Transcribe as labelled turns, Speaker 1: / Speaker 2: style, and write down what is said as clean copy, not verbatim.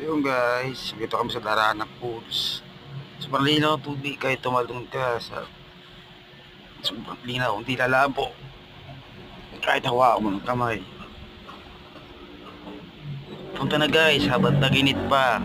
Speaker 1: Ayun guys, dito kami sa Darana Pools. Sobrang linaw ang tubig kahit tumalon ka sa sobrang linaw, hindi lalabo. Kahit hawaan mo ng kamay. Punta na guys, habang taginit pa.